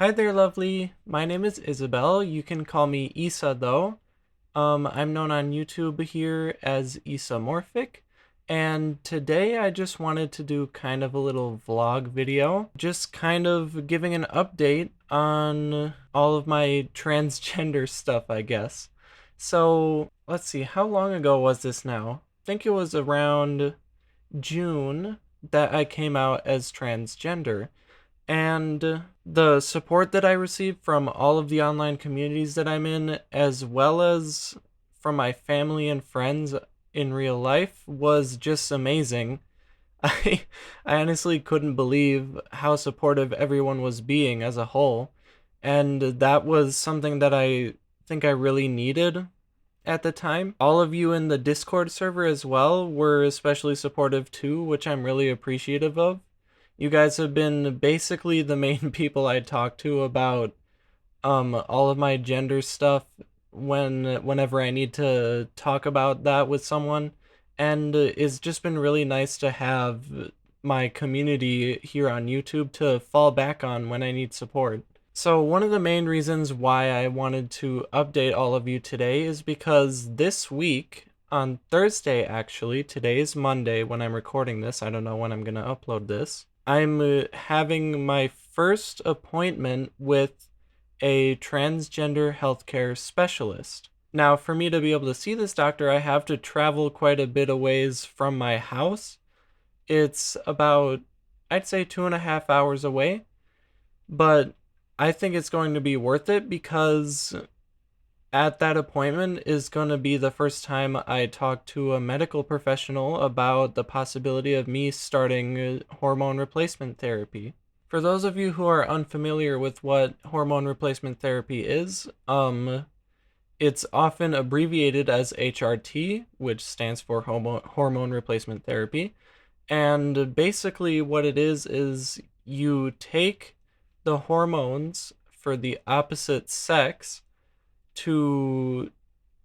Hi there, lovely. My name is Isabel. You can call me Issa, though. I'm known on YouTube here as Issamorphic, and today I just wanted to do kind of a little vlog video, just kind of giving an update on all of my transgender stuff, I guess. So, let's see, how long ago was this now? I think it was around June that I came out as transgender. And the support that I received from all of the online communities that I'm in, as well as from my family and friends in real life, was just amazing. I, I honestly couldn't believe how supportive everyone was being as a whole, and that was something that I think I really needed at the time. All of you in the Discord server as well were especially supportive too, which I'm really appreciative of. You guys have been basically the main people I talk to about all of my gender stuff whenever I need to talk about that with someone, and it's just been really nice to have my community here on YouTube to fall back on when I need support. So one of the main reasons why I wanted to update all of you today is because this week, on Thursday actually, today is Monday when I'm recording this, I don't know when I'm gonna upload this, I'm having my first appointment with a transgender healthcare specialist. Now, for me to be able to see this doctor, I have to travel quite a bit a ways from my house. It's about, I'd say, 2.5 hours away, but I think it's going to be worth it because at that appointment is going to be the first time I talk to a medical professional about the possibility of me starting hormone replacement therapy. For those of you who are unfamiliar with what hormone replacement therapy is, it's often abbreviated as HRT, which stands for hormone replacement therapy. And basically what it is you take the hormones for the opposite sex to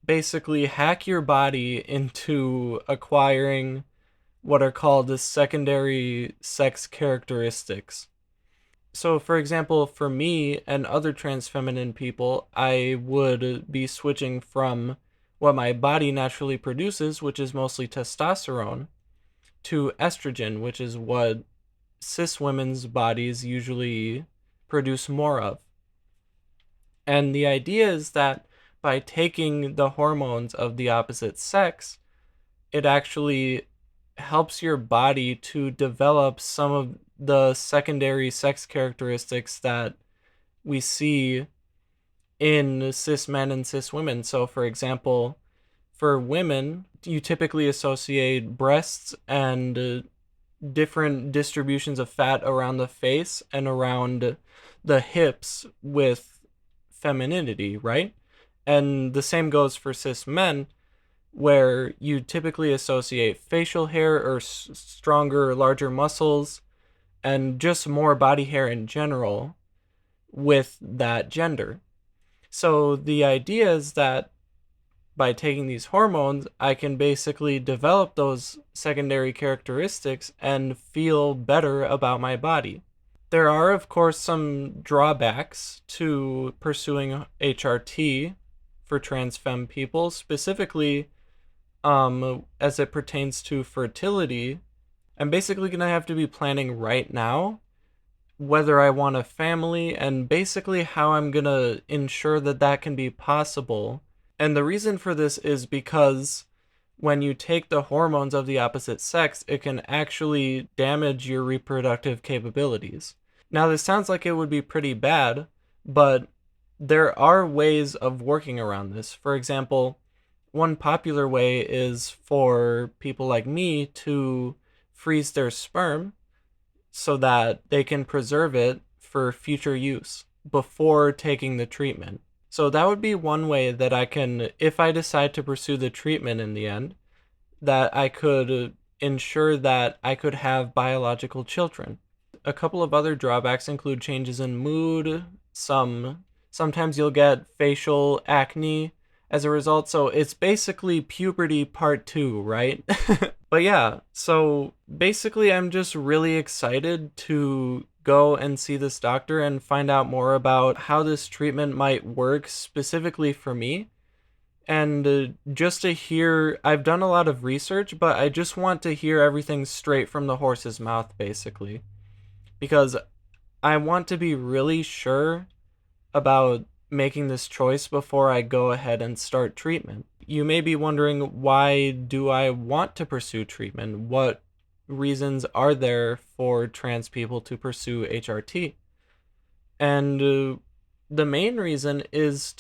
basically hack your body into acquiring what are called the secondary sex characteristics. So, for example, for me and other trans feminine people, I would be switching from what my body naturally produces, which is mostly testosterone, to estrogen, which is what cis women's bodies usually produce more of. And the idea is that by taking the hormones of the opposite sex, it actually helps your body to develop some of the secondary sex characteristics that we see in cis men and cis women. So, for example, for women, you typically associate breasts and different distributions of fat around the face and around the hips with femininity, right? And the same goes for cis men, where you typically associate facial hair or stronger, larger muscles and just more body hair in general with that gender. So the idea is that by taking these hormones, I can basically develop those secondary characteristics and feel better about my body. There are, of course, some drawbacks to pursuing HRT for trans femme people, specifically as it pertains to fertility. I'm basically going to have to be planning right now whether I want a family and basically how I'm going to ensure that that can be possible. And the reason for this is because when you take the hormones of the opposite sex, it can actually damage your reproductive capabilities. Now, this sounds like it would be pretty bad, but there are ways of working around this. For example, one popular way is for people like me to freeze their sperm so that they can preserve it for future use before taking the treatment. So that would be one way that I can, if I decide to pursue the treatment in the end, that I could ensure that I could have biological children. A couple of other drawbacks include changes in mood, sometimes you'll get facial acne as a result, so it's basically puberty part 2, right? But yeah, so basically I'm just really excited to go and see this doctor and find out more about how this treatment might work specifically for me. And just to hear, I've done a lot of research, but I just want to hear everything straight from the horse's mouth, basically. Because I want to be really sure about making this choice before I go ahead and start treatment. You may be wondering, why do I want to pursue treatment? What reasons are there for trans people to pursue HRT? And the main reason is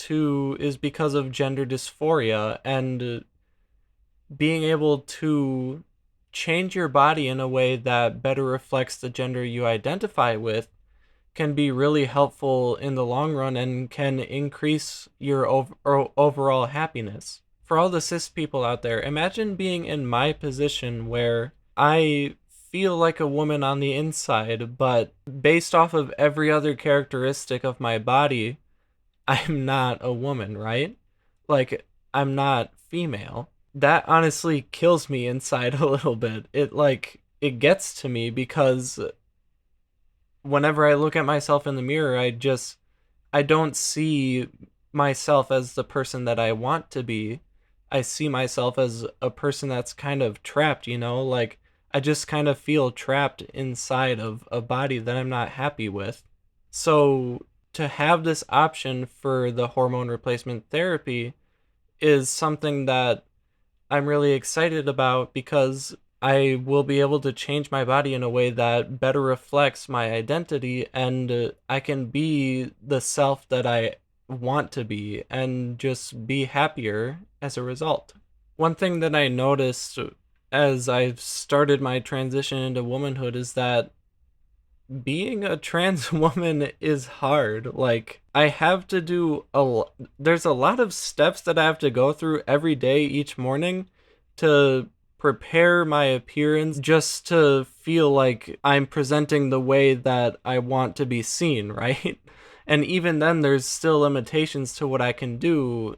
because of gender dysphoria, and being able to change your body in a way that better reflects the gender you identify with can be really helpful in the long run and can increase your overall happiness. For all the cis people out there, imagine being in my position where I feel like a woman on the inside, but based off of every other characteristic of my body, I'm not a woman, right? Like, I'm not female. That honestly kills me inside a little bit. It gets to me because whenever I look at myself in the mirror, I don't see myself as the person that I want to be. I see myself as a person that's kind of trapped, like I just kind of feel trapped inside of a body that I'm not happy with. So to have this option for the hormone replacement therapy is something that I'm really excited about, because I will be able to change my body in a way that better reflects my identity, and I can be the self that I want to be and just be happier as a result. One thing that I noticed as I've started my transition into womanhood is that being a trans woman is hard. Like, I have to do there's a lot of steps that I have to go through every day, each morning, to prepare my appearance, just to feel like I'm presenting the way that I want to be seen, right? And even then, there's still limitations to what I can do,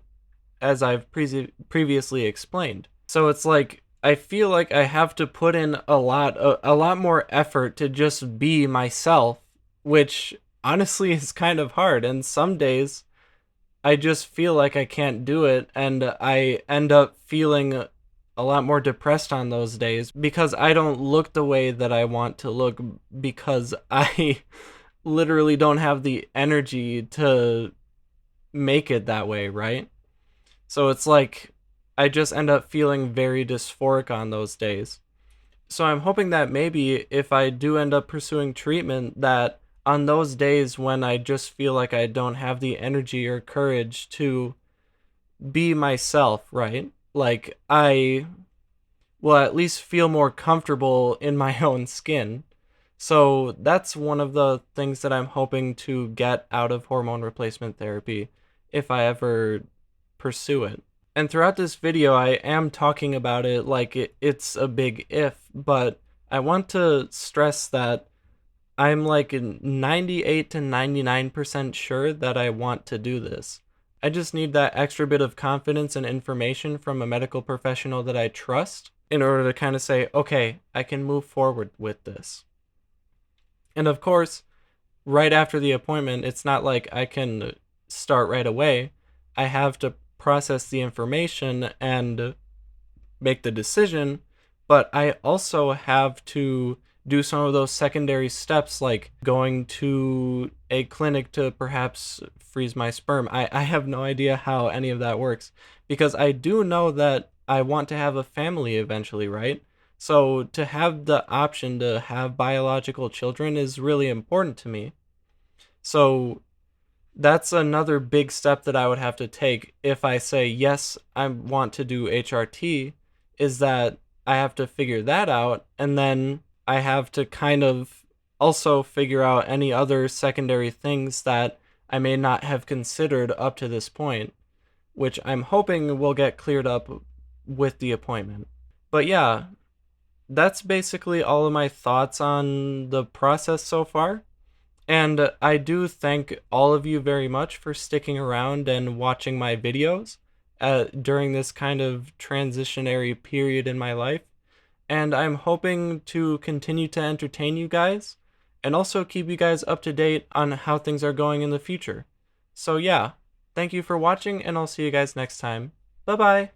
as I've previously explained. So it's like, I feel like I have to put in a lot more effort to just be myself, which honestly is kind of hard. And some days I just feel like I can't do it, and I end up feeling a lot more depressed on those days because I don't look the way that I want to look, because I literally don't have the energy to make it that way, right? So it's like, I just end up feeling very dysphoric on those days. So I'm hoping that maybe if I do end up pursuing treatment, that on those days when I just feel like I don't have the energy or courage to be myself, right? Like, I will at least feel more comfortable in my own skin. So that's one of the things that I'm hoping to get out of hormone replacement therapy if I ever pursue it. And throughout this video, I am talking about it like it's a big if, but I want to stress that I'm like 98 to 99% sure that I want to do this. I just need that extra bit of confidence and information from a medical professional that I trust in order to kind of say, okay, I can move forward with this. And of course, right after the appointment, it's not like I can start right away. I have to process the information and make the decision, but I also have to do some of those secondary steps, like going to a clinic to perhaps freeze my sperm. I have no idea how any of that works, because I do know that I want to have a family eventually, right? So to have the option to have biological children is really important to me. So that's another big step that I would have to take if I say, yes, I want to do HRT, is that I have to figure that out, and then I have to kind of also figure out any other secondary things that I may not have considered up to this point, which I'm hoping will get cleared up with the appointment. But yeah, that's basically all of my thoughts on the process so far. And I do thank all of you very much for sticking around and watching my videos during this kind of transitionary period in my life. And I'm hoping to continue to entertain you guys and also keep you guys up to date on how things are going in the future. So yeah, thank you for watching, and I'll see you guys next time. Bye bye!